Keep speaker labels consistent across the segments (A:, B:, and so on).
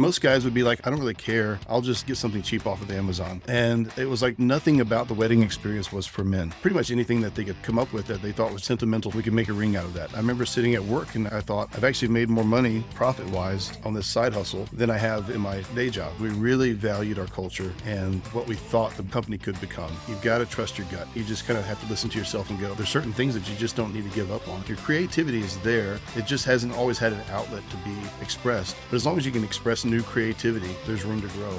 A: Most guys would be like, I don't really care. I'll just get something cheap off of Amazon. And it was like nothing about the wedding experience was for men. Pretty much anything that they could come up with that they thought was sentimental, we could make a ring out of that. I remember sitting at work and I thought, I've actually made more money profit-wise on this side hustle than I have in my day job. We really valued our culture and what we thought the company could become. You've got to trust your gut. You just kind of have to listen to yourself and go, there's certain things that you just don't need to give up on. Your creativity is there. It just hasn't always had an outlet to be expressed. But as long as you can express new creativity, there's room to grow.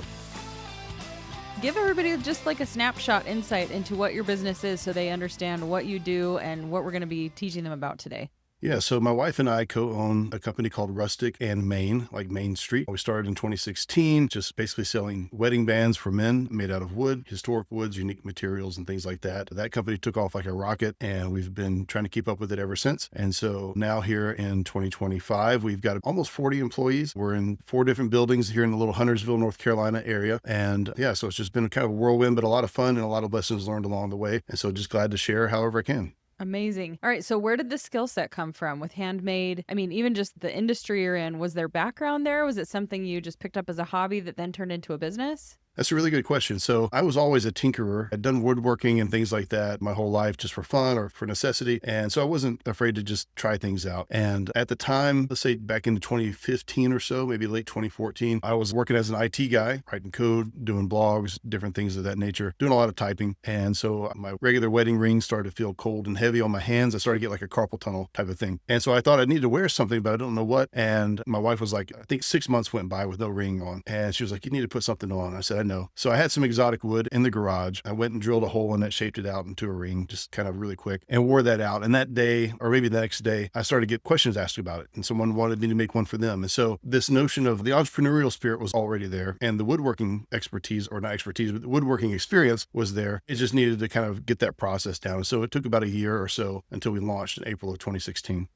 B: Give everybody just like a snapshot insight into what your business is so they understand what you do and what we're going to be teaching them about today.
A: Yeah, so my wife and I co-own a company called Rustic Main, like Main Street. We started in 2016, just basically selling wedding bands for men made out of wood, historic woods, unique materials, and things like that. That company took off like a rocket, and we've been trying to keep up with it ever since. And so now here in 2025, we've got almost 40 employees. We're in 4 different buildings here in the little Huntersville, North Carolina area. And yeah, so it's just been kind of a whirlwind, but a lot of fun and a lot of lessons learned along the way. And so just glad to share however I can.
B: Amazing. All right. So where did the skill set come from with Handmade? I mean, even just the industry you're in, was there background there? Was it something you just picked up as a hobby that then turned into a business?
A: That's a really good question. So I was always a tinkerer. I'd done woodworking and things like that my whole life just for fun or for necessity. And so I wasn't afraid to just try things out. And at the time, let's say back in 2015 or so, maybe late 2014, I was working as an IT guy, writing code, doing blogs, different things of that nature, doing a lot of typing. And so my regular wedding ring started to feel cold and heavy on my hands. I started to get like a carpal tunnel type of thing. And so I thought I needed to wear something, but I don't know what. And my wife was like, I think 6 months went by with no ring on. And she was like, you need to put something on. I said, I know. So I had some exotic wood in the garage. I went and drilled a hole in it, shaped it out into a ring, just kind of really quick, and wore that out. And that day, or maybe the next day, I started to get questions asked about it. And someone wanted me to make one for them. And so this notion of the entrepreneurial spirit was already there. And the woodworking expertise, or not expertise, but the woodworking experience was there. It just needed to kind of get that process down. And so it took about a year or so until we launched in April of 2016.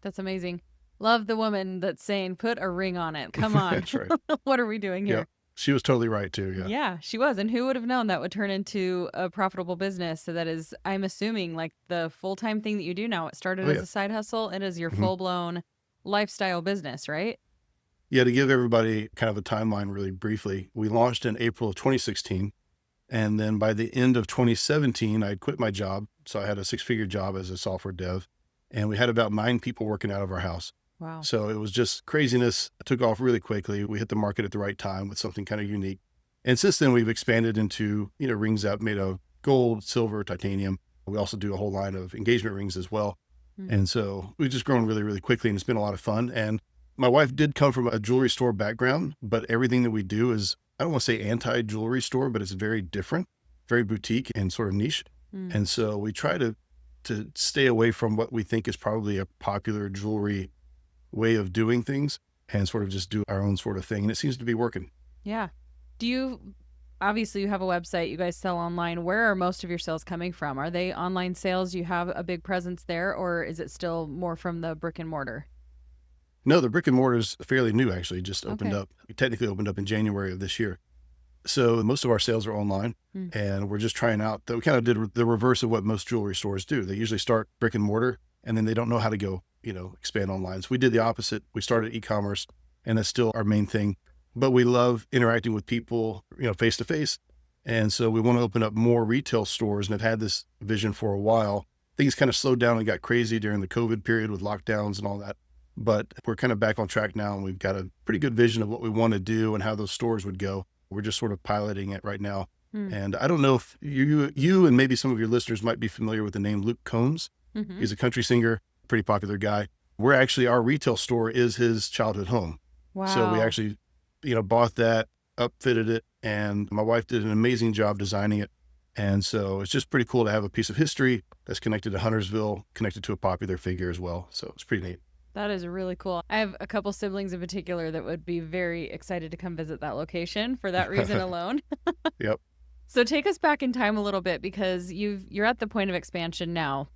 B: That's amazing. Love the woman that's saying, put a ring on it. Come on.
A: That's right.
B: What are we doing here?
A: Yeah. She was totally right too. Yeah.
B: Yeah, she was. And who would have known that would turn into a profitable business? So that is, I'm assuming, like the full-time thing that you do now. It started as a side hustle. It is your full-blown lifestyle business, right?
A: Yeah. To give everybody kind of a timeline really briefly, we launched in April of 2016. And then by the end of 2017, I quit my job. So I had a 6-figure job as a software dev. And we had about 9 people working out of our house.
B: Wow.
A: So it was just craziness. It took off really quickly. We hit the market at the right time with something kind of unique. And since then, we've expanded into, rings that made of gold, silver, titanium. We also do a whole line of engagement rings as well. And so we've just grown really, really quickly, and it's been a lot of fun. And my wife did come from a jewelry store background, but everything that we do is, I don't want to say anti-jewelry store, but it's very different, very boutique and sort of niche. And so we try to stay away from what we think is probably a popular jewelry way of doing things and sort of just do our own sort of thing. And it seems to be working.
B: Yeah. Obviously you have a website, you guys sell online. Where are most of your sales coming from? Are they online sales? Do you have a big presence there, or is it still more from the brick and mortar?
A: No, the brick and mortar is fairly new, actually, just opened up. We technically opened up in January of this year. So most of our sales are online, and we're just trying out. We kind of did the reverse of what most jewelry stores do. They usually start brick and mortar, and then they don't know how to go expand online. So we did the opposite. We started e-commerce, and that's still our main thing. But we love interacting with people, face to face. And so we want to open up more retail stores, and have had this vision for a while. Things kind of slowed down and got crazy during the COVID period with lockdowns and all that. But we're kind of back on track now, and we've got a pretty good vision of what we want to do and how those stores would go. We're just sort of piloting it right now. And I don't know if you and maybe some of your listeners might be familiar with the name Luke Combs. He's a country singer, pretty popular guy. Our retail store is his childhood home.
B: Wow.
A: So we actually, bought that, upfitted it, and my wife did an amazing job designing it. And so it's just pretty cool to have a piece of history that's connected to Huntersville, connected to a popular figure as well. So it's pretty neat.
B: That is really cool. I have a couple siblings in particular that would be very excited to come visit that location for that reason alone.
A: Yep.
B: So take us back in time a little bit, because you're at the point of expansion now.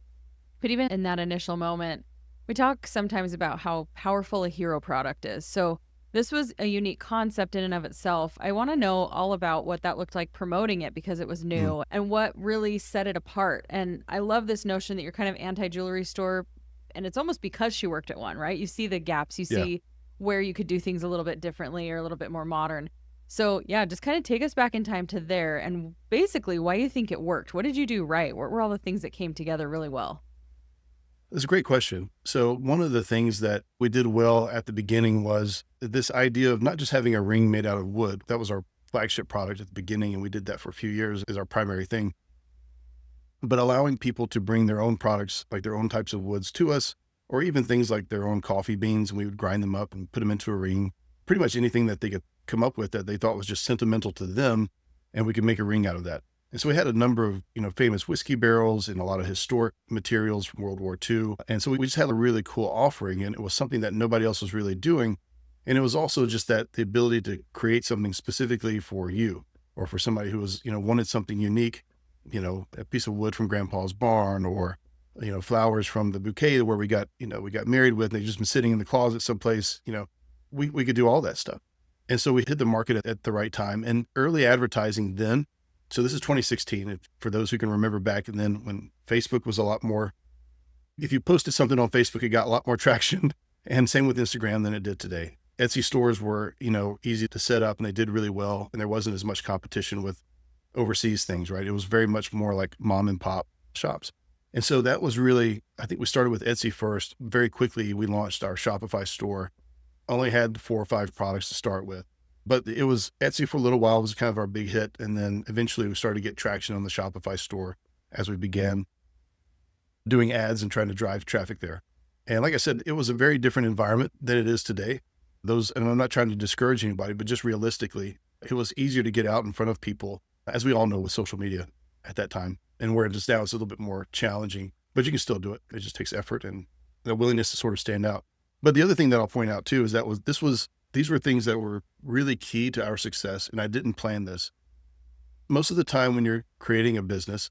B: But even in that initial moment, we talk sometimes about how powerful a hero product is. So this was a unique concept in and of itself. I want to know all about what that looked like promoting it, because it was new, and what really set it apart. And I love this notion that you're kind of anti-jewelry store, and it's almost because she worked at one, right? You see the gaps, you see where you could do things a little bit differently or a little bit more modern. So yeah, just kind of take us back in time to there and basically why you think it worked. What did you do right? What were all the things that came together really well?
A: That's a great question. So one of the things that we did well at the beginning was this idea of not just having a ring made out of wood. That was our flagship product at the beginning, and we did that for a few years as our primary thing. But allowing people to bring their own products, like their own types of woods to us, or even things like their own coffee beans, and we would grind them up and put them into a ring. Pretty much anything that they could come up with that they thought was just sentimental to them, and we could make a ring out of that. And so we had a number of, famous whiskey barrels and a lot of historic materials from World War II. And so we just had a really cool offering, and it was something that nobody else was really doing. And it was also just that the ability to create something specifically for you or for somebody who was, wanted something unique, a piece of wood from grandpa's barn or, flowers from the bouquet where we got married with, and they've just been sitting in the closet someplace, we could do all that stuff. And so we hit the market at the right time, and early advertising then. So this is 2016. For those who can remember back and then when Facebook was a lot more, if you posted something on Facebook, it got a lot more traction, and same with Instagram than it did today. Etsy stores were, easy to set up, and they did really well. And there wasn't as much competition with overseas things, right? It was very much more like mom and pop shops. And so that was really, I think we started with Etsy first. Very quickly, we launched our Shopify store. Only had 4 or 5 products to start with. But it was Etsy for a little while, was kind of our big hit. And then eventually we started to get traction on the Shopify store as we began doing ads and trying to drive traffic there. And like I said, it was a very different environment than it is today. And I'm not trying to discourage anybody, but just realistically, it was easier to get out in front of people, as we all know with social media at that time. And where it is now, it's a little bit more challenging, but you can still do it. It just takes effort and the willingness to sort of stand out. But the other thing that I'll point out too is that these were things that were really key to our success, and I didn't plan this. Most of the time when you're creating a business,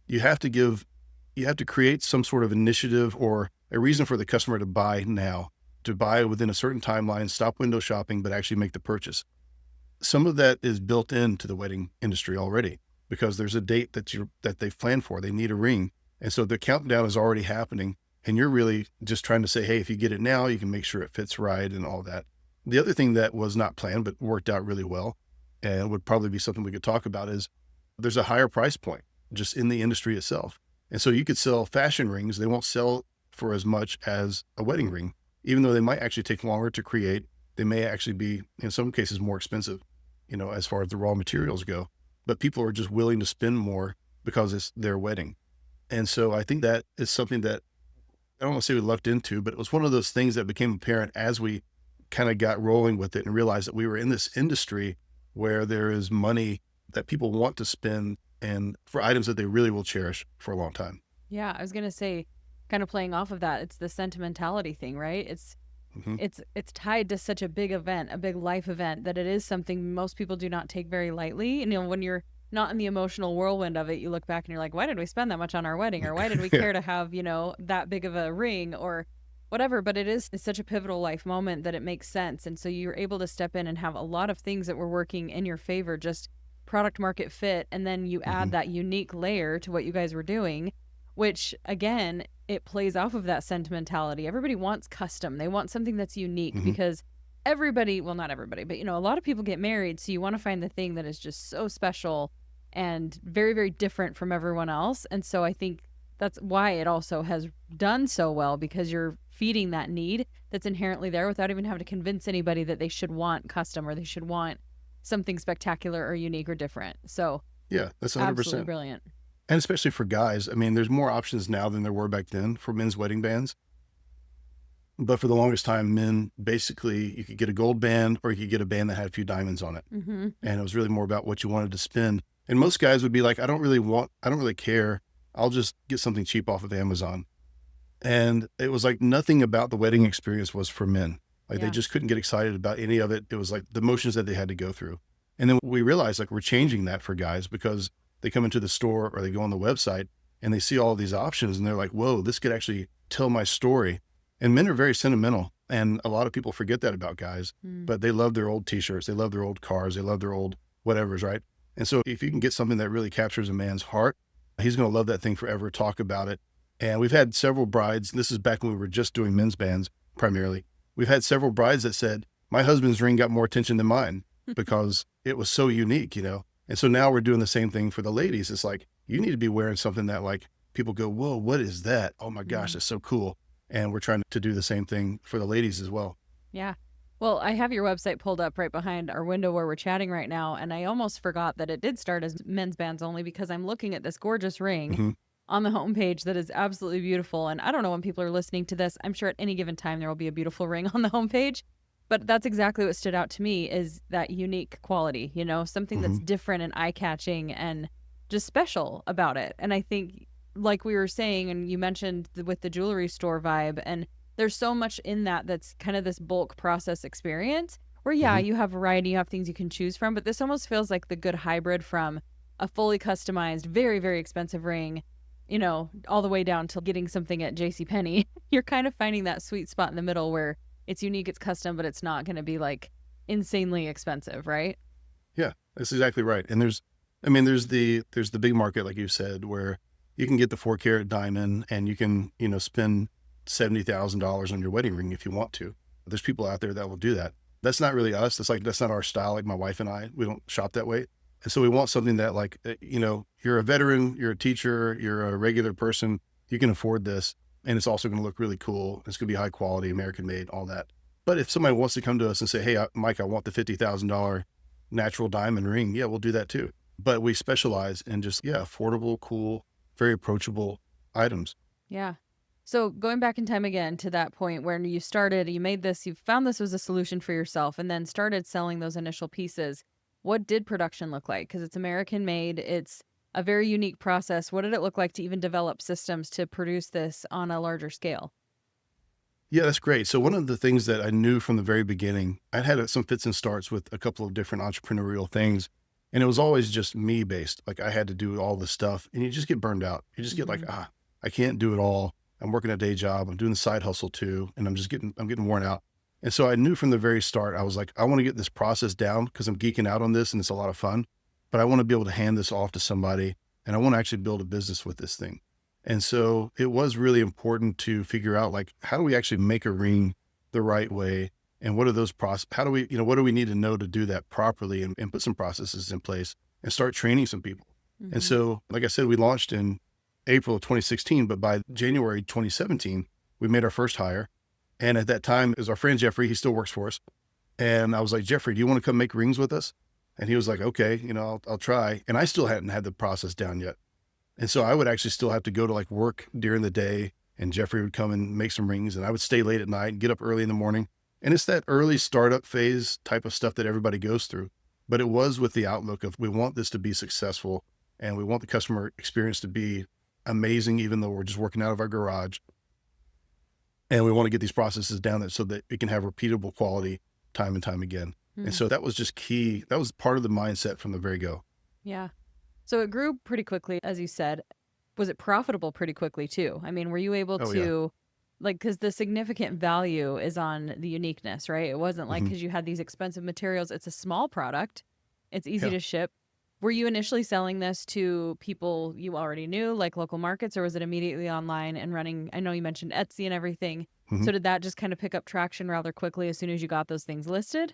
A: you have to create some sort of initiative or a reason for the customer to buy now, to buy within a certain timeline, stop window shopping, but actually make the purchase. Some of that is built into the wedding industry already because there's a date that they've planned for. They need a ring. And so the countdown is already happening, and you're really just trying to say, hey, if you get it now, you can make sure it fits right and all that. The other thing that was not planned, but worked out really well, and would probably be something we could talk about, is there's a higher price point just in the industry itself. And so you could sell fashion rings. They won't sell for as much as a wedding ring, even though they might actually take longer to create. They may actually be, in some cases, more expensive, as far as the raw materials go. But people are just willing to spend more because it's their wedding. And so I think that is something that I don't want to say we lucked into, but it was one of those things that became apparent as we kind of got rolling with it and realized that we were in this industry where there is money that people want to spend and for items that they really will cherish for a long time.
B: Yeah, I was going to say, kind of playing off of that, it's the sentimentality thing, right? It's tied to such a big event, a big life event, that it is something most people do not take very lightly. And when you're not in the emotional whirlwind of it, you look back and you're like, why did we spend that much on our wedding? Or why did we care to have, that big of a ring or whatever? But it's such a pivotal life moment that it makes sense. And so you're able to step in and have a lot of things that were working in your favor, just product market fit. And then you add that unique layer to what you guys were doing, which again, it plays off of that sentimentality. Everybody wants custom. They want something that's unique because everybody, well, not everybody, but a lot of people get married. So you want to find the thing that is just so special and very, very different from everyone else. And so I think that's why it also has done so well, because you're feeding that need that's inherently there without even having to convince anybody that they should want custom or they should want something spectacular or unique or different. So
A: yeah, that's 100%.
B: Absolutely brilliant.
A: And especially for guys, I mean, there's more options now than there were back then for men's wedding bands. But for the longest time, men, basically, you could get a gold band or you could get a band that had a few diamonds on it. And it was really more about what you wanted to spend. And most guys would be like, I don't really care. I'll just get something cheap off of Amazon. And it was like nothing about the wedding experience was for men. Like they just couldn't get excited about any of it. It was like the motions that they had to go through. And then we realized like we're changing that for guys because they come into the store or they go on the website and they see all of these options and they're like, whoa, this could actually tell my story. And men are very sentimental. And a lot of people forget that about guys, but they love their old t-shirts. They love their old cars. They love their old whatevers, right? And so if you can get something that really captures a man's heart, he's going to love that thing forever, talk about it. And we've had several brides. This is back when we were just doing men's bands primarily. we've had several brides that said, my husband's ring got more attention than mine because it was so unique, you know? And so now we're doing the same thing for the ladies. It's like, you need to be wearing something that like people go, whoa, what is that? Oh my gosh, that's so cool. And we're trying to do the same thing for the ladies as well.
B: Yeah. Well, I have your website pulled up right behind our window where we're chatting right now, and I almost forgot that it did start as men's bands only because I'm looking at this gorgeous ring
A: Mm-hmm.
B: on the homepage that is absolutely beautiful. And I don't know when people are listening to this, I'm sure at any given time there will be a beautiful ring on the homepage. But that's exactly what stood out to me is that unique quality, you know, something that's
A: Mm-hmm.
B: different and eye-catching and just special about it. And I think, like we were saying, and you mentioned with the jewelry store vibe, and there's so much in that that's kind of this bulk process experience where, yeah,
A: Mm-hmm.
B: you have variety, you have things you can choose from, but this almost feels like the good hybrid from a fully customized, very, very expensive ring, you know, all the way down to getting something at JCPenney. You're kind of finding that sweet spot in the middle where it's unique, it's custom, but it's not going to be like insanely expensive, right?
A: Yeah, that's exactly right. And there's the big market, like you said, where you can get the 4 carat diamond and you can, you know, spend $70,000 on your wedding ring if you want to. There's people out there that will do that. That's not really us. That's not our style. Like my wife and I, we don't shop that way. And so we want something that like, you know, you're a veteran, you're a teacher, you're a regular person, you can afford this. And it's also going to look really cool. It's going to be high quality, American made, all that. But if somebody wants to come to us and say, hey, Mike, I want the $50,000 natural diamond ring. Yeah, we'll do that too. But we specialize in just, yeah, affordable, cool, very approachable items.
B: Yeah. So going back in time again to that point where you started, you made this, you found this was a solution for yourself and then started selling those initial pieces. What did production look like? Because it's American made, it's a very unique process. What did it look like to even develop systems to produce this on a larger scale?
A: Yeah, that's great. So one of the things that I knew from the very beginning, I'd had some fits and starts with a couple of different entrepreneurial things, and it was always just me based. Like I had to do all the stuff, and you just get burned out. You just get like,
B: Hmm.
A: I can't do it all. I'm working a day job. I'm doing the side hustle too, and I'm getting worn out. And so I knew from the very start, I was like, I want to get this process down because I'm geeking out on this and it's a lot of fun, but I want to be able to hand this off to somebody, and I want to actually build a business with this thing. And so it was really important to figure out like, how do we actually make a ring the right way? And what are those process? How do we, you know, what do we need to know to do that properly and put some processes in place and start training some people? And
B: Hmm.
A: so, like I said, we launched in April of 2016, but by January 2017, we made our first hire. And at that time is our friend Jeffrey, he still works for us. And I was like, Jeffrey, do you want to come make rings with us? And he was like, okay, you know, I'll try. And I still hadn't had the process down yet. And so I would actually still have to go to like work during the day, and Jeffrey would come and make some rings, and I would stay late at night and get up early in the morning. And it's that early startup phase type of stuff that everybody goes through. But it was with the outlook of we want this to be successful and we want the customer experience to be amazing, even though we're just working out of our garage. And we want to get these processes down there so that it can have repeatable quality time and time again. And
B: Hmm.
A: so that was just key. That was part of the mindset from the very go.
B: Yeah. So it grew pretty quickly, as you said. Was it profitable pretty quickly too? I mean, were you able
A: Oh, yeah.
B: to, like, because the significant value is on the uniqueness, right? It wasn't like
A: Hmm.
B: because you had these expensive materials, it's a small product, it's easy
A: Yeah.
B: to ship. Were you initially selling this to people you already knew, like local markets, or was it immediately online and running? I know you mentioned Etsy and everything.
A: Hmm.
B: So did that just kind of pick up traction rather quickly as soon as you got those things listed?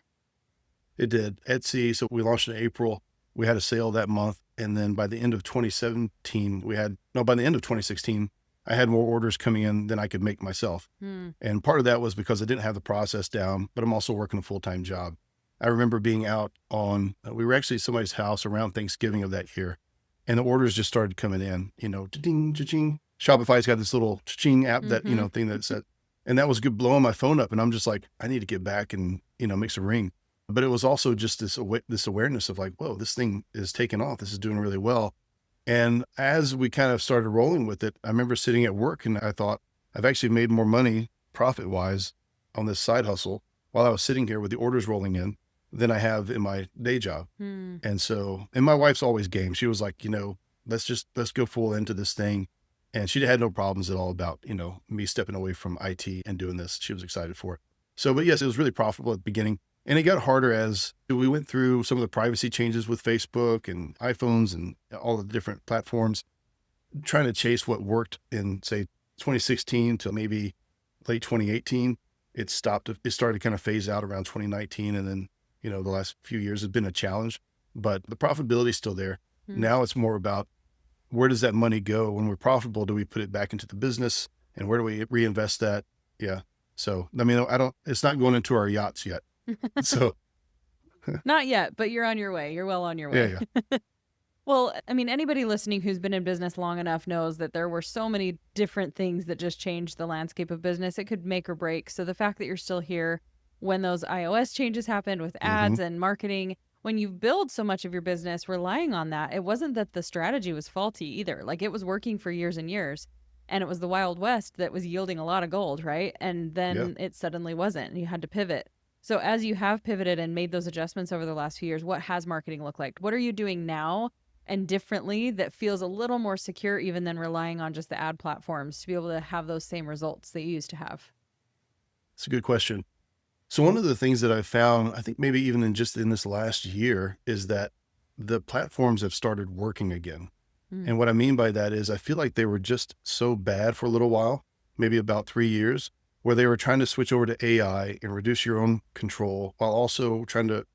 A: It did. Etsy. So we launched in April. We had a sale that month. And then by the end of 2017, by the end of 2016, I had more orders coming in than I could make myself.
B: Hmm.
A: And part of that was because I didn't have the process down, but I'm also working a full-time job. I remember being out we were actually at somebody's house around Thanksgiving of that year, and the orders just started coming in, you know, cha-ching, cha-ching. Shopify's got this little cha-ching app that, you
B: Mm-hmm.
A: know, thing that said, and that was good blowing my phone up. And I'm just like, I need to get back and, you know, make some ring. But it was also just this awareness of like, whoa, this thing is taking off. This is doing really well. And as we kind of started rolling with it, I remember sitting at work and I thought, I've actually made more money profit wise on this side hustle while I was sitting here with the orders rolling in than I have in my day job.
B: Hmm.
A: And so, and my wife's always game. She was like, you know, let's go full into this thing. And she had no problems at all about, you know, me stepping away from IT and doing this. She was excited for it. So, but yes, it was really profitable at the beginning. And it got harder as we went through some of the privacy changes with Facebook and iPhones and all the different platforms, trying to chase what worked in, say, 2016 to maybe late 2018. it stopped. It started to kind of phase out around 2019. And then, the last few years have been a challenge, but the profitability is still there. Now it's more about, where does that money go? When we're profitable, do we put it back into the business, and where do we reinvest that? Yeah. So, it's not going into our yachts yet. So
B: Not yet, but you're on your way. You're well on your way.
A: yeah.
B: Well, anybody listening who's been in business long enough knows that there were so many different things that just changed the landscape of business. It could make or break. So the fact that you're still here when those iOS changes happened with ads and marketing, when you build so much of your business relying on that, it wasn't that the strategy was faulty either. Like, it was working for years and years, and it was the Wild West that was yielding a lot of gold, right? And then it suddenly wasn't, and you had to pivot. So as you have pivoted and made those adjustments over the last few years, what has marketing looked like? What are you doing now and differently that feels a little more secure even than relying on just the ad platforms to be able to have those same results that you used to have?
A: It's a good question. So one of the things that I found, I think maybe even in this last year, is that the platforms have started working again. And what I mean by that is, I feel like they were just so bad for a little while, maybe about 3 years, where they were trying to switch over to AI and reduce your own control, while also trying to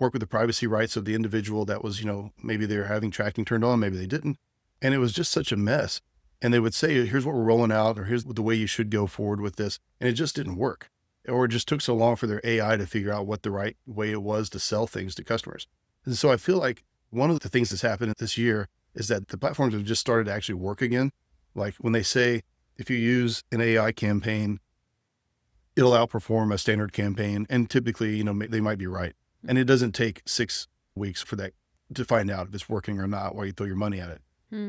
A: work with the privacy rights of the individual that was, maybe they were having tracking turned on, maybe they didn't. And it was just such a mess. And they would say, here's what we're rolling out, or here's the way you should go forward with this. And it just didn't work. Or it just took so long for their AI to figure out what the right way it was to sell things to customers. And so I feel like one of the things that's happened this year is that the platforms have just started to actually work again. Like when they say, if you use an AI campaign, it'll outperform a standard campaign. And typically, they might be right. And it doesn't take 6 weeks for that to find out if it's working or not while you throw your money at it.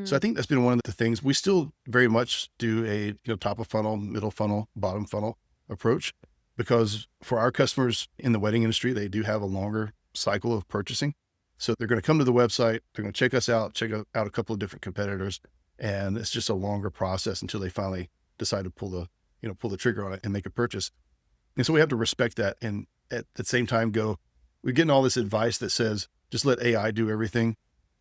A: So I think that's been one of the things. We still very much do a top of funnel, middle funnel, bottom funnel approach, because for our customers in the wedding industry, they do have a longer cycle of purchasing. So they're going to come to the website, they're going to check us out, check out a couple of different competitors, and it's just a longer process until they finally decide to pull the trigger on it and make a purchase. And so we have to respect that. And at the same time we're getting all this advice that says, just let AI do everything,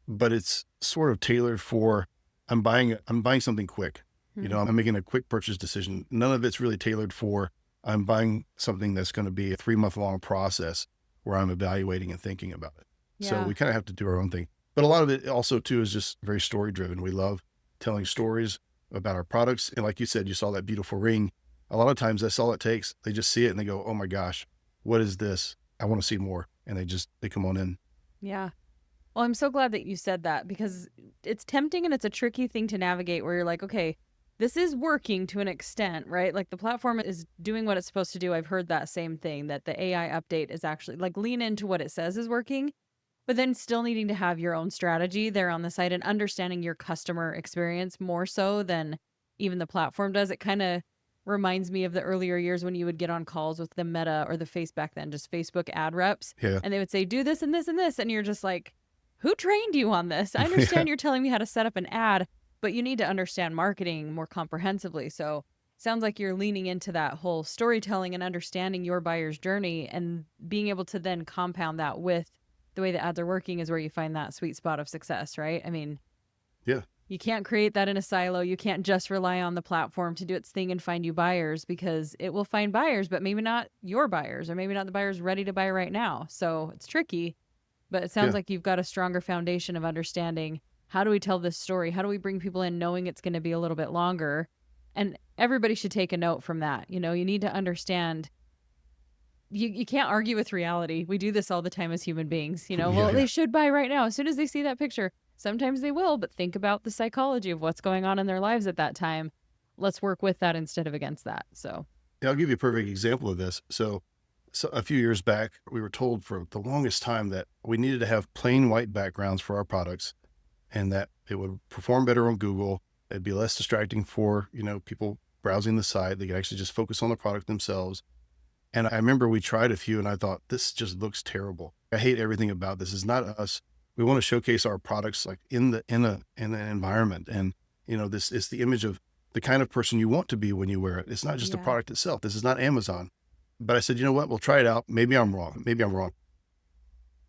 A: but it's sort of tailored for, I'm buying something quick. I'm making a quick purchase decision. None of it's really tailored for, I'm buying something that's going to be a 3-month long process where I'm evaluating and thinking about it.
B: Yeah.
A: So we kind of have to do our own thing. But a lot of it also too is just very story driven. We love telling stories about our products. And like you said, you saw that beautiful ring. A lot of times that's all it takes. They just see it and they go, oh my gosh, what is this? I want to see more. And they come on in.
B: Yeah. Well, I'm so glad that you said that, because it's tempting and it's a tricky thing to navigate where you're like, okay, this is working to an extent, right? Like the platform is doing what it's supposed to do. I've heard that same thing, that the AI update is actually like lean into what it says is working, but then still needing to have your own strategy there on the site and understanding your customer experience more so than even the platform does. It kind of reminds me of the earlier years when you would get on calls with the Meta or the back then, just Facebook ad reps.
A: Yeah.
B: And they would say, do this and this and this. And you're just like, who trained you on this? I understand you're telling me how to set up an ad, but you need to understand marketing more comprehensively. So it sounds like you're leaning into that whole storytelling and understanding your buyer's journey, and being able to then compound that with the way the ads are working is where you find that sweet spot of success, right?
A: Yeah.
B: You can't create that in a silo. You can't just rely on the platform to do its thing and find you buyers, because it will find buyers, but maybe not your buyers, or maybe not the buyers ready to buy right now. So it's tricky, but it sounds like you've got a stronger foundation of understanding, how do we tell this story? How do we bring people in knowing it's going to be a little bit longer? And everybody should take a note from that. You need to understand, you can't argue with reality. We do this all the time as human beings. They should buy right now. As soon as they see that picture, sometimes they will, but think about the psychology of what's going on in their lives at that time. Let's work with that instead of against that. So
A: I'll give you a perfect example of this. So a few years back, we were told for the longest time that we needed to have plain white backgrounds for our products, and that it would perform better on Google. It'd be less distracting for, people browsing the site. They could actually just focus on the product themselves. And I remember we tried a few and I thought, this just looks terrible. I hate everything about this. It's not us. We want to showcase our products like in an environment. And, this is the image of the kind of person you want to be when you wear it. It's not just the product itself. This is not Amazon. But I said, you know what? We'll try it out. Maybe I'm wrong.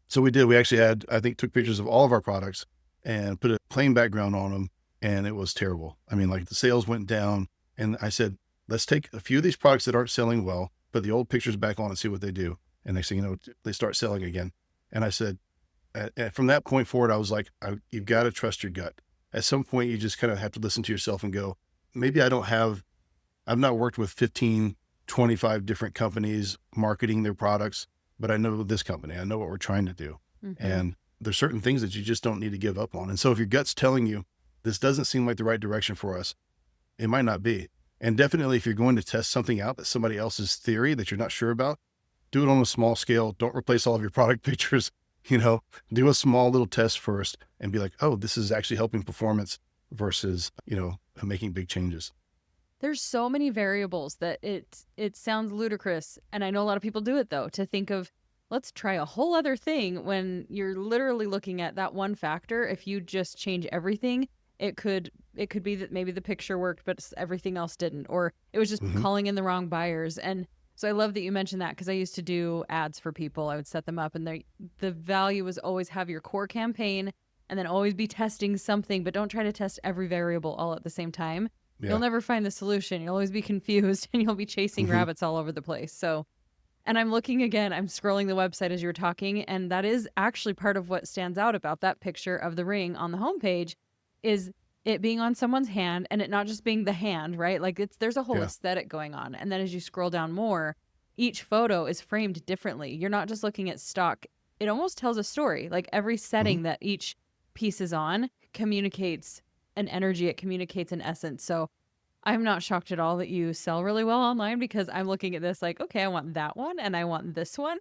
A: So we did. We actually took pictures of all of our products and put a plain background on them, and it was terrible. The sales went down, and I said, let's take a few of these products that aren't selling well, put the old pictures back on and see what they do. And next thing you know, they start selling again. And I said, from that point forward, I was like, you've got to trust your gut. At some point, you just kind of have to listen to yourself and go, maybe I've not worked with 15, 25 different companies marketing their products, but I know this company, I know what we're trying to do.
B: Mm-hmm.
A: And there's certain things that you just don't need to give up on. And so if your gut's telling you, this doesn't seem like the right direction for us, it might not be. And definitely if you're going to test something out that's somebody else's theory that you're not sure about, do it on a small scale. Don't replace all of your product pictures, do a small little test first and be like, oh, this is actually helping performance versus, making big changes.
B: There's so many variables that it sounds ludicrous. And I know a lot of people do it though, to think of, let's try a whole other thing when you're literally looking at that one factor. If you just change everything, it could be that maybe the picture worked, but everything else didn't, or it was just calling in the wrong buyers. And so I love that you mentioned that, because I used to do ads for people. I would set them up, and the value was always have your core campaign and then always be testing something, but don't try to test every variable all at the same time. Yeah. You'll never find the solution. You'll always be confused and you'll be chasing rabbits all over the place. So, and I'm looking again, I'm scrolling the website as you were talking, and that is actually part of what stands out about that picture of the ring on the homepage is it being on someone's hand, and it not just being the hand, right? Like there's a whole aesthetic going on. And then as you scroll down more, each photo is framed differently. You're not just looking at stock. It almost tells a story. Like every setting that each piece is on communicates an energy. It communicates an essence. So I'm not shocked at all that you sell really well online, because I'm looking at this like, okay, I want that one and I want this one.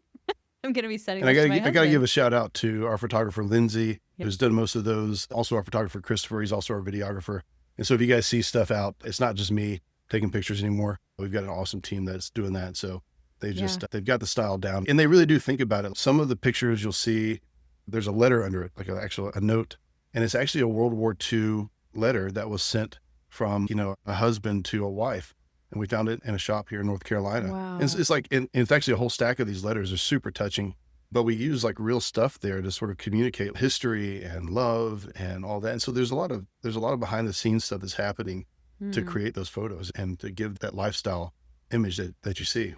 B: I'm going to be sending this to my husband.
A: I got to give a shout out to our photographer, Lindsay, who's done most of those. Also our photographer, Christopher, he's also our videographer. And so if you guys see stuff out, it's not just me taking pictures anymore. We've got an awesome team that's doing that. So they've got the style down, and they really do think about it. Some of the pictures you'll see, there's a letter under it, like a note. And it's actually a World War II letter that was sent from, a husband to a wife. And we found it in a shop here in North Carolina. Wow. And it's like, and it's actually a whole stack of these letters. Are super touching, but we use like real stuff there to sort of communicate history and love and all that. And so there's a lot of behind the scenes stuff that's happening to create those photos and to give that lifestyle image that you see.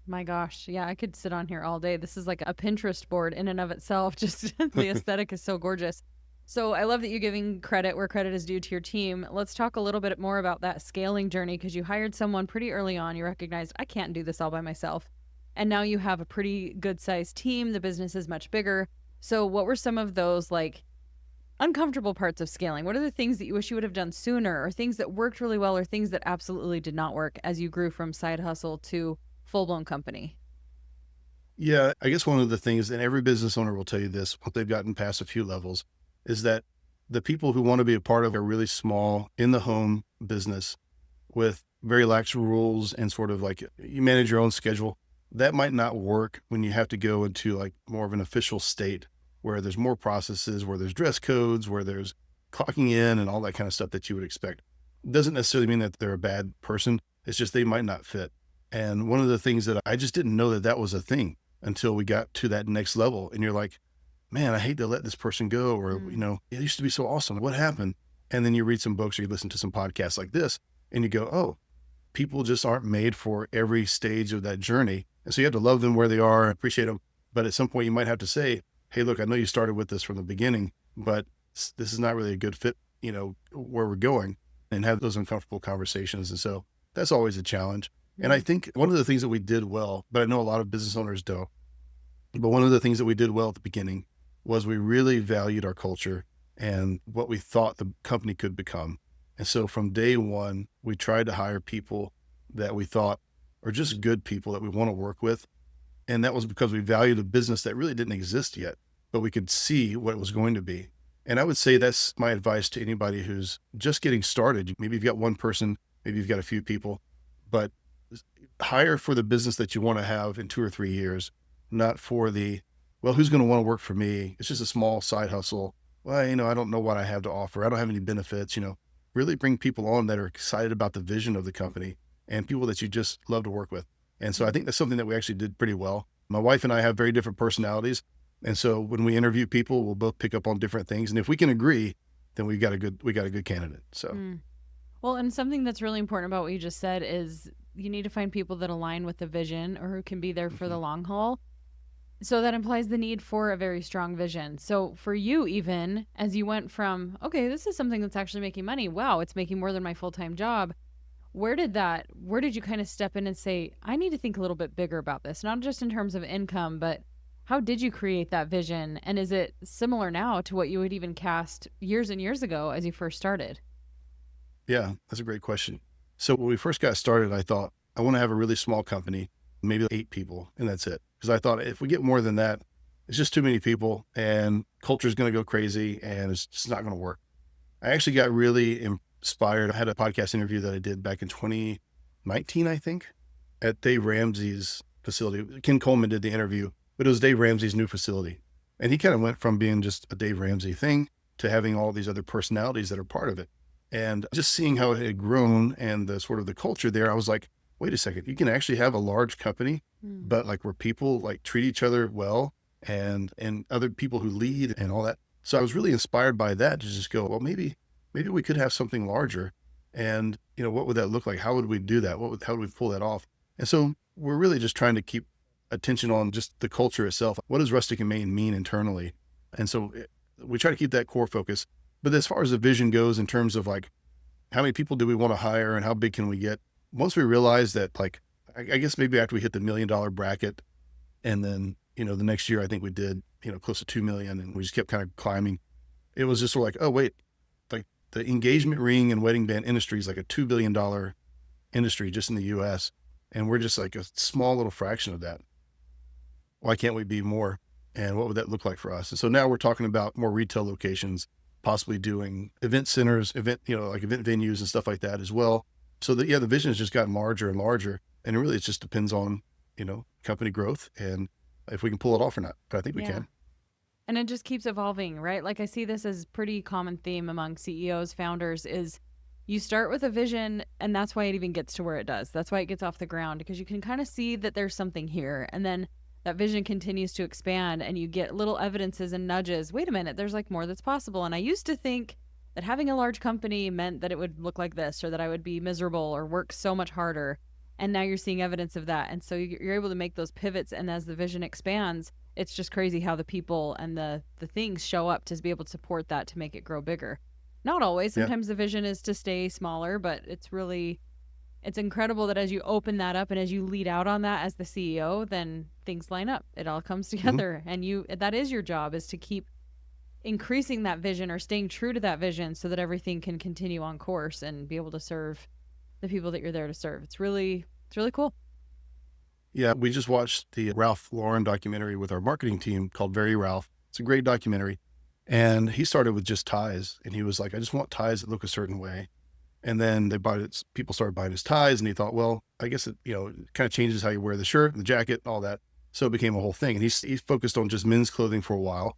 B: My gosh. Yeah. I could sit on here all day. This is like a Pinterest board in and of itself. Just the aesthetic is so gorgeous. So I love that you're giving credit where credit is due to your team. Let's talk a little bit more about that scaling journey, because you hired someone pretty early on. You recognized, I can't do this all by myself. And now you have a pretty good sized team. The business is much bigger. So what were some of those like uncomfortable parts of scaling? What are the things that you wish you would have done sooner, or things that worked really well, or things that absolutely did not work as you grew from side hustle to full-blown company?
A: Yeah, I guess one of the things, and every business owner will tell you this, once they've gotten past a few levels, is that the people who want to be a part of a really small in-the-home business with very lax rules and sort of like you manage your own schedule, that might not work when you have to go into like more of an official state where there's more processes, where there's dress codes, where there's clocking in and all that kind of stuff that you would expect. It doesn't necessarily mean that they're a bad person. It's just they might not fit. And one of the things that I just didn't know that was a thing until we got to that next level. And you're like, man, I hate to let this person go, or, it used to be so awesome. What happened? And then you read some books or you listen to some podcasts like this and you go, oh, people just aren't made for every stage of that journey. And so you have to love them where they are, appreciate them. But at some point you might have to say, hey, look, I know you started with this from the beginning, but this is not really a good fit, where we're going, and have those uncomfortable conversations. And so that's always a challenge. And I think one of the things that we did well, but I know a lot of business owners don't, but one of the things that we did well at the beginning was we really valued our culture and what we thought the company could become. And so from day one, we tried to hire people that we thought are just good people that we want to work with. And that was because we valued a business that really didn't exist yet, but we could see what it was going to be. And I would say that's my advice to anybody who's just getting started. Maybe you've got one person, maybe you've got a few people, but hire for the business that you want to have in 2 or 3 years, not for the, well, who's going to want to work for me? It's just a small side hustle. Well, I don't know what I have to offer. I don't have any benefits, really bring people on that are excited about the vision of the company and people that you just love to work with. And so I think that's something that we actually did pretty well. My wife and I have very different personalities. And so when we interview people, we'll both pick up on different things. And if we can agree, then we got a good candidate. So.
B: Well, and something that's really important about what you just said is you need to find people that align with the vision or who can be there for
A: Hmm.
B: the long haul. So that implies the need for a very strong vision. So for you, even as you went from, okay, this is something that's actually making money. Wow, it's making more than my full-time job. Where did you kind of step in and say, I need to think a little bit bigger about this, not just in terms of income, but how did you create that vision? And is it similar now to what you would even cast years and years ago as you first started?
A: Yeah, that's a great question. So when we first got started, I thought, I want to have a really small company, maybe 8 people, and that's it. Because I thought if we get more than that, it's just too many people and culture is going to go crazy and it's just not going to work. I actually got really inspired. I had a podcast interview that I did back in 2019, I think, at Dave Ramsey's facility. Ken Coleman did the interview, but it was Dave Ramsey's new facility. And he kind of went from being just a Dave Ramsey thing to having all these other personalities that are part of it. And just seeing how it had grown and the sort of the culture there, I was like, wait a second, you can actually have a large company,
B: Mm.
A: but like where people like treat each other well and other people who lead and all that. So I was really inspired by that to just go, well, maybe we could have something larger. And, what would that look like? How would we do that? How would we pull that off? And so we're really just trying to keep attention on just the culture itself. What does Rustic Main mean internally? And so we try to keep that core focus. But as far as the vision goes, in terms of like, how many people do we want to hire and how big can we get? Once we realized that, like, I guess maybe after we hit the $1 million bracket, and then, the next year, I think we did, close to 2 million, and we just kept kind of climbing. It was just sort of like, oh, wait, like the engagement ring and wedding band industry is like a $2 billion industry just in the US. And we're just like a small little fraction of that. Why can't we be more? And what would that look like for us? And so now we're talking about more retail locations, possibly doing event centers, like event venues and stuff like that as well. So the vision has just gotten larger and larger. And really, it just depends on, company growth and if we can pull it off or not. But I think we
B: Yeah.
A: can.
B: And it just keeps evolving, right? Like I see this as pretty common theme among CEOs, founders is you start with a vision and that's why it even gets to where it does. That's why it gets off the ground because you can kind of see that there's something here. And then that vision continues to expand and you get little evidences and nudges. Wait a minute, there's like more that's possible. And I used to think that having a large company meant that it would look like this or that I would be miserable or work so much harder. And now you're seeing evidence of that. And so you're able to make those pivots. And as the vision expands, it's just crazy how the people and the things show up to be able to support that to make it grow bigger. Not always.
A: Yeah.
B: Sometimes the vision is to stay smaller, but it's incredible that as you open that up and as you lead out on that as the CEO, then things line up. It all comes
A: Hmm.
B: together and that is your job is to keep increasing that vision or staying true to that vision so that everything can continue on course and be able to serve the people that you're there to serve. It's really cool.
A: Yeah. We just watched the Ralph Lauren documentary with our marketing team called Very Ralph. It's a great documentary. And he started with just ties. And he was like, I just want ties that look a certain way. And then people started buying his ties, and he thought, well, I guess it kind of changes how you wear the shirt, the jacket, all that. So it became a whole thing. And he focused on just men's clothing for a while.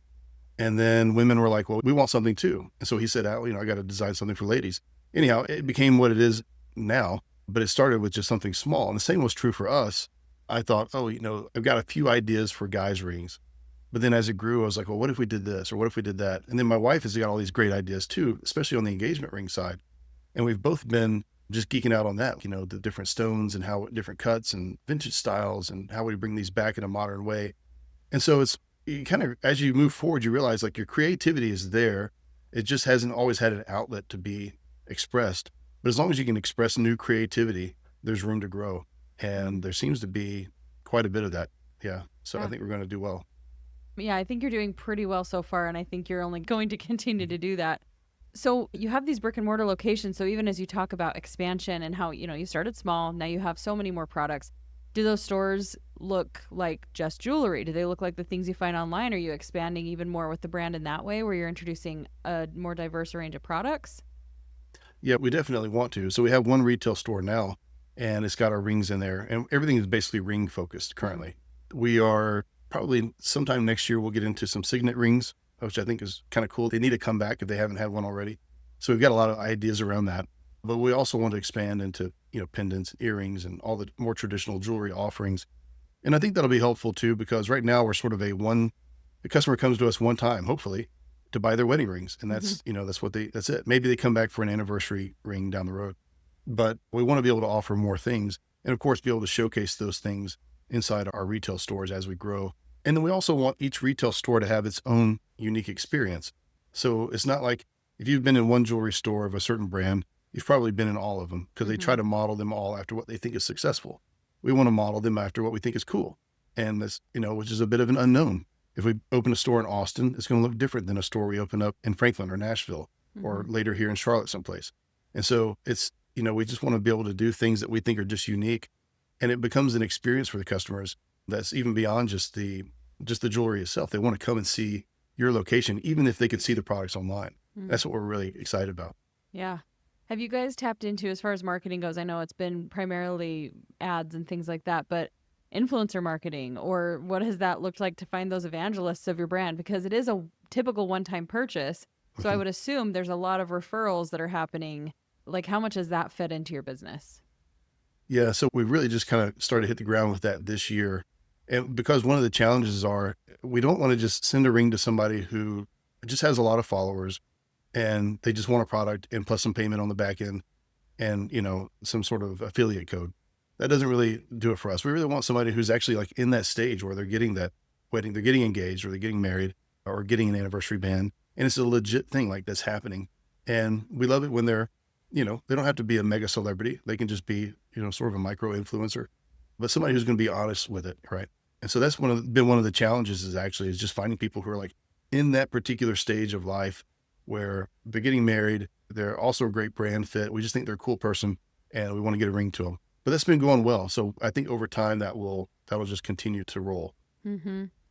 A: And then women were like, well, we want something too. And so he said, oh, I got to design something for ladies. Anyhow, it became what it is now, but it started with just something small. And the same was true for us. I thought, oh, I've got a few ideas for guys' rings. But then as it grew, I was like, well, what if we did this or what if we did that? And then my wife has got all these great ideas too, especially on the engagement ring side. And we've both been just geeking out on that, the different stones and how different cuts and vintage styles and how we bring these back in a modern way. And so it's you kind of, as you move forward, you realize like your creativity is there. It just hasn't always had an outlet to be expressed. But as long as you can express new creativity, there's room to grow. And there seems to be quite a bit of that. Yeah. So I
B: Yeah.
A: think we're going to do well.
B: Yeah, I think you're doing pretty well so far, and I think you're only going to continue to do that. So you have these brick and mortar locations. So even as you talk about expansion and how, you started small, now you have so many more products. Do those stores look like just jewelry? Do they look like the things you find online? Are you expanding even more with the brand in that way where you're introducing a more diverse range of products?
A: Yeah, we definitely want to. So we have one retail store now, and it's got our rings in there, and everything is basically ring focused
B: Mm.
A: currently. We are probably sometime next year, we'll get into some signet rings, which I think is kind of cool. They need to come back if they haven't had one already. So we've got a lot of ideas around that. But we also want to expand into, pendants, earrings, and all the more traditional jewelry offerings. And I think that'll be helpful too, because right now we're sort of the customer comes to us one time, hopefully, to buy their wedding rings. And that's, that's it. Maybe they come back for an anniversary ring down the road, but we want to be able to offer more things and of course be able to showcase those things inside our retail stores as we grow. And then we also want each retail store to have its own unique experience. So it's not like if you've been in one jewelry store of a certain brand, you've probably been in all of them because they try to model them all after what they think is successful. We want to model them after what we think is cool. And this, which is a bit of an unknown. If we open a store in Austin, it's going to look different than a store we open up in Franklin or Nashville or later here in Charlotte someplace. And so it's, we just want to be able to do things that we think are just unique. And it becomes an experience for the customers that's even beyond just the jewelry itself. They want to come and see your location, even if they could see the products online. That's what we're really excited about.
B: Yeah. Have you guys tapped into, as far as marketing goes, I know it's been primarily ads and things like that, but influencer marketing, or what has that looked like to find those evangelists of your brand? Because it is a typical one-time purchase. So I would assume there's a lot of referrals that are happening. Like, how much has that fed into your business?
A: Yeah. So we really just kind of started to hit the ground with that this year. And because one of the challenges are, we don't want to just send a ring to somebody who just has a lot of followers and they just want a product and plus some payment on the back end and, some sort of affiliate code. That doesn't really do it for us. We really want somebody who's actually like in that stage where they're getting that wedding, they're getting engaged or they're getting married or getting an anniversary band. And it's a legit thing like that's happening. And we love it when they're, they don't have to be a mega celebrity. They can just be, sort of a micro influencer, but somebody who's going to be honest with it. Right. And so that's been one of the challenges is just finding people who are like in that particular stage of life where they're getting married. They're also a great brand fit. We just think they're a cool person and we want to get a ring to them. But that's been going well. So I think over time that will just continue to roll.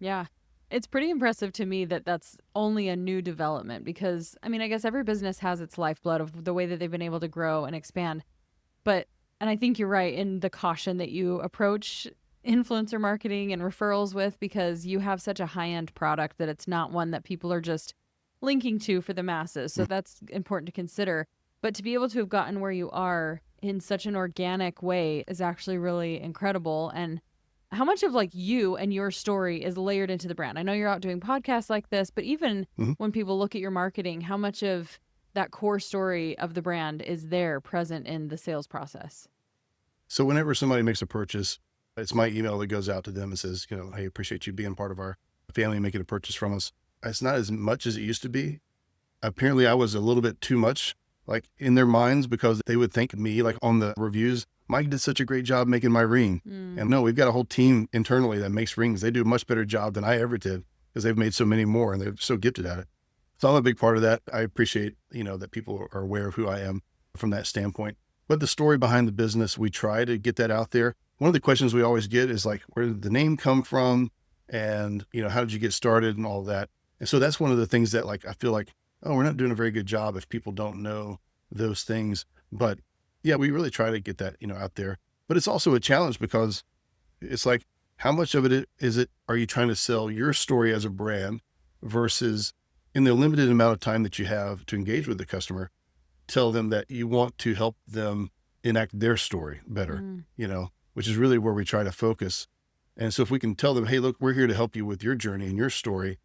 B: Yeah. It's pretty impressive to me that that's only a new development because, I guess every business has its lifeblood of the way that they've been able to grow and expand. And I think you're right in the caution that you approach influencer marketing and referrals with, because you have such a high-end product that it's not one that people are just linking to for the masses. So that's important to consider. But to be able to have gotten where you are in such an organic way is actually really incredible. And how much of like you and your story is layered into the brand? I know you're out doing podcasts like this, but even when people look at your marketing, how much of that core story of the brand is there present in the sales process?
A: So whenever somebody makes a purchase, it's my email that goes out to them and says, hey, appreciate you being part of our family and making a purchase from us. It's not as much as it used to be. Apparently I was a little bit too much like in their minds because they would thank me like on the reviews. Mike did such a great job making my ring. And no, we've got a whole team internally that makes rings. They do a much better job than I ever did because they've made so many more and they're so gifted at it. So I'm a big part of that. I appreciate, that people are aware of who I am from that standpoint. But the story behind the business, we try to get that out there. One of the questions we always get is like, where did the name come from? And, how did you get started and all that? And so that's one of the things that like, I feel like, oh, we're not doing a very good job if people don't know those things. But yeah, we really try to get that, out there. But it's also a challenge because it's like, how much of it are you trying to sell your story as a brand versus in the limited amount of time that you have to engage with the customer, tell them that you want to help them enact their story better, which is really where we try to focus. And so if we can tell them, hey, look, we're here to help you with your journey and your story.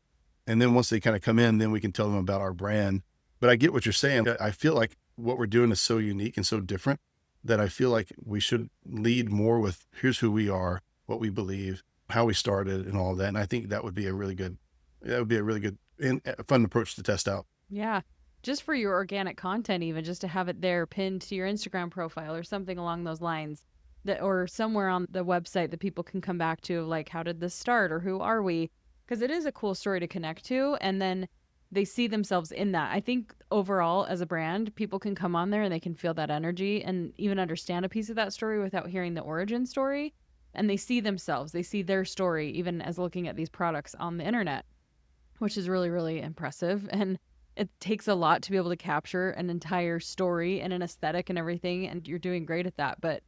A: And then once they kind of come in, then we can tell them about our brand. But I get what you're saying. I feel like what we're doing is so unique and so different that I feel like we should lead more with here's who we are, what we believe, how we started and all of that. And I think that would be a really good and fun approach to test out.
B: Yeah. Just for your organic content, even just to have it there pinned to your Instagram profile or something along those lines, that or somewhere on the website that people can come back to, like, how did this start or who are we? Because it is a cool story to connect to, and then they see themselves in that. I think overall as a brand, people can come on there and they can feel that energy and even understand a piece of that story without hearing the origin story. And they see themselves, they see their story, even as looking at these products on the internet, which is really, really impressive. And it takes a lot to be able to capture an entire story and an aesthetic and everything. And you're doing great at that. But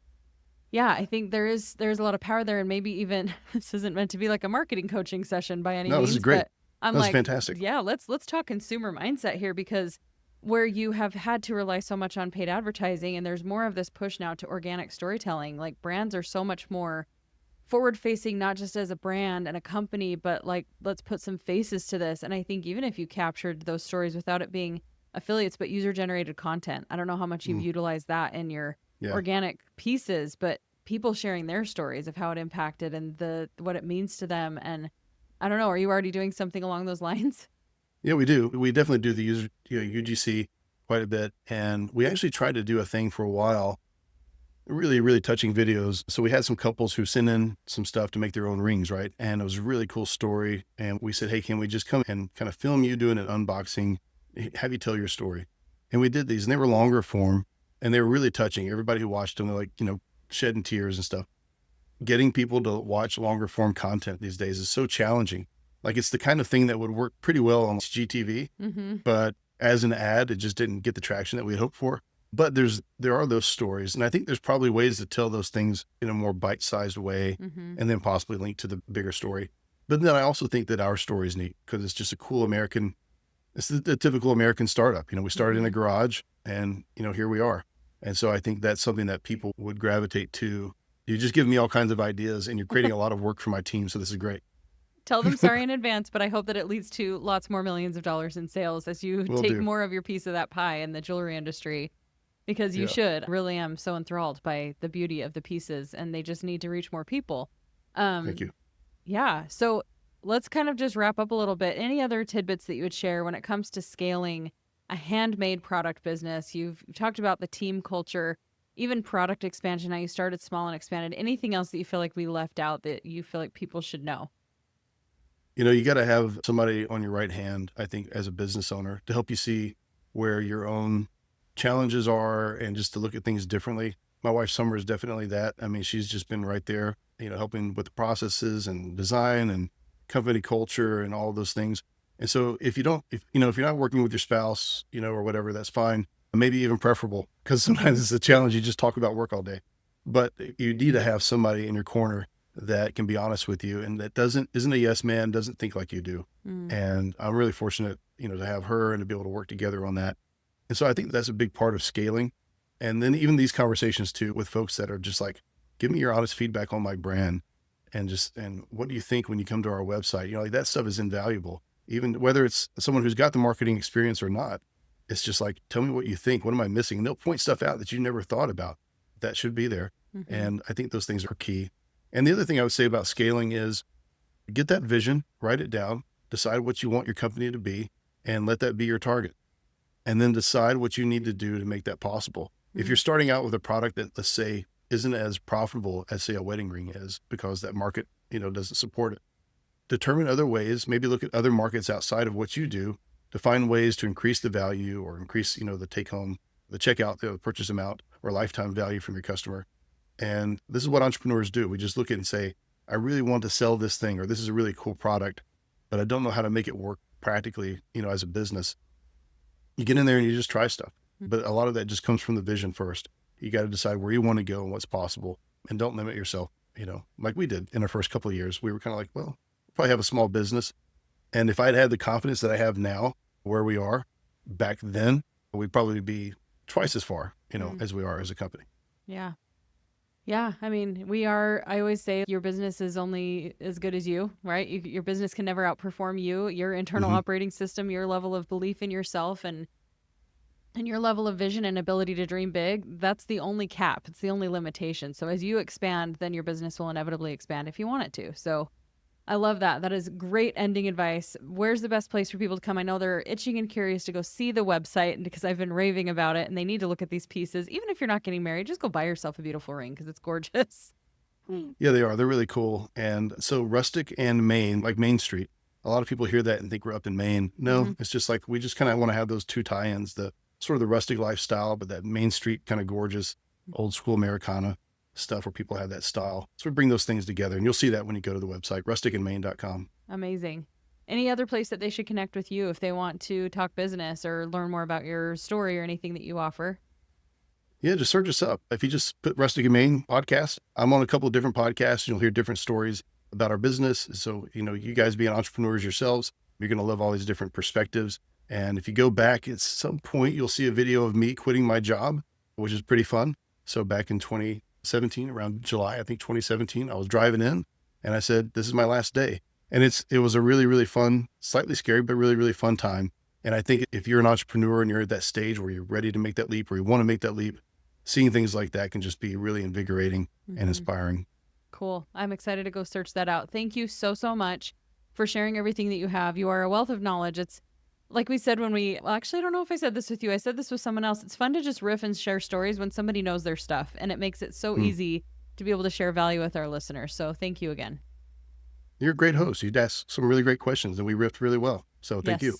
B: yeah, I think there's a lot of power there. And maybe even this isn't meant to be like a marketing coaching session by any means.
A: No, this is great.
B: I'm
A: That's
B: like,
A: fantastic.
B: Yeah, let's talk consumer mindset here, because where you have had to rely so much on paid advertising and there's more of this push now to organic storytelling, like brands are so much more forward facing, not just as a brand and a company, but like, let's put some faces to this. And I think even if you captured those stories without it being affiliates, but user generated content, I don't know how much you've utilized that in your
A: Yeah.
B: organic pieces, but people sharing their stories of how it impacted and what it means to them. And I don't know, are you already doing something along those lines?
A: Yeah, we do. We definitely do the UGC quite a bit. And we actually tried to do a thing for a while, really, really touching videos. So we had some couples who sent in some stuff to make their own rings, right? And it was a really cool story. And we said, hey, can we just come and kind of film you doing an unboxing, have you tell your story? And we did these, and they were longer form, and they were really touching. Everybody who watched them, they're like, shedding tears and stuff. Getting people to watch longer form content these days is so challenging. Like, it's the kind of thing that would work pretty well on GTV, but as an ad, it just didn't get the traction that we had hoped for. But there are those stories, and I think there's probably ways to tell those things in a more bite-sized way, and then possibly link to the bigger story. But then I also think that our story is neat because it's just a cool American. It's the typical American startup. We started in a garage, and here we are. And so I think that's something that people would gravitate to. You just give me all kinds of ideas, and you're creating a lot of work for my team. So this is great.
B: Tell them sorry in advance, but I hope that it leads to lots more millions of dollars in sales as you take more of your piece of that pie in the jewelry industry, because you should. I really am so enthralled by the beauty of the pieces, and they just need to reach more people.
A: Thank you.
B: Yeah. So let's kind of just wrap up a little bit. Any other tidbits that you would share when it comes to scaling a handmade product business? You've talked about the team culture, even product expansion, how you started small and expanded. Anything else that you feel like we left out that you feel like people should know?
A: You got to have somebody on your right hand, I think, as a business owner to help you see where your own challenges are and just to look at things differently. My wife, Summer, is definitely that. I mean, she's just been right there, helping with the processes and design and company culture and all those things. And so if you're not working with your spouse, or whatever, that's fine. Maybe even preferable, because sometimes it's a challenge. You just talk about work all day, but you need to have somebody in your corner that can be honest with you and that isn't a yes man, doesn't think like you do. And I'm really fortunate, to have her and to be able to work together on that. And so I think that's a big part of scaling. And then even these conversations too, with folks that are just like, give me your honest feedback on my brand and what do you think when you come to our website? Like that stuff is invaluable, even whether it's someone who's got the marketing experience or not. It's just like, tell me what you think. What am I missing? And they'll point stuff out that you never thought about that should be there. And I think those things are key. And the other thing I would say about scaling is get that vision, write it down, decide what you want your company to be, and let that be your target. And then decide what you need to do to make that possible. If you're starting out with a product that, let's say, isn't as profitable as, say, a wedding ring is because that market, doesn't support it, determine other ways, maybe look at other markets outside of what you do to find ways to increase the value or increase, the take home, the checkout, the purchase amount or lifetime value from your customer. And this is what entrepreneurs do. We just look at it and say, I really want to sell this thing, or this is a really cool product, but I don't know how to make it work practically, as a business. You get in there and you just try stuff. But a lot of that just comes from the vision first. You got to decide where you want to go and what's possible, and don't limit yourself, like we did in our first couple of years. We were kind of like, well, we'll probably have a small business. And if I'd had the confidence that I have now where we are back then, we'd probably be twice as far, as we are as a company.
B: Yeah. Yeah. I mean, I always say your business is only as good as you, right? Your business can never outperform you, your internal operating system, your level of belief in yourself and your level of vision and ability to dream big. That's the only cap. It's the only limitation. So as you expand, then your business will inevitably expand if you want it to. So I love that. That is great ending advice. Where's the best place for people to come? I know they're itching and curious to go see the website because I've been raving about it and they need to look at these pieces. Even if you're not getting married, just go buy yourself a beautiful ring because it's gorgeous.
A: Yeah, they are. They're really cool. And so Rustic and Main, like Main Street, a lot of people hear that and think we're up in Maine. No, it's just like, we just kind of want to have those two tie-ins, the sort of the rustic lifestyle, but that Main Street kind of gorgeous, old school Americana stuff where people have that style. So we bring those things together, and you'll see that when you go to the website, rusticandmain.com.
B: Amazing. Any other place that they should connect with you if they want to talk business or learn more about your story or anything that you offer?
A: Yeah, just search us up. If you just put Rustic and Main podcast, I'm on a couple of different podcasts. You'll hear different stories about our business. So, you guys being entrepreneurs yourselves, you're going to love all these different perspectives. And if you go back at some point, you'll see a video of me quitting my job, which is pretty fun. So back in 2017, around July, I think 2017. I was driving in and I said, this is my last day. And it was a really, really fun, slightly scary, but really, really fun time. And I think if you're an entrepreneur and you're at that stage where you're ready to make that leap or you want to make that leap, seeing things like that can just be really invigorating and inspiring.
B: Cool. I'm excited to go search that out. Thank you so, so much for sharing everything that you have. You are a wealth of knowledge. It's like we said actually, I don't know if I said this with you. I said this with someone else. It's fun to just riff and share stories when somebody knows their stuff, and it makes it so easy to be able to share value with our listeners. So thank you again.
A: You're a great host. You'd asked some really great questions and we riffed really well. So thank you.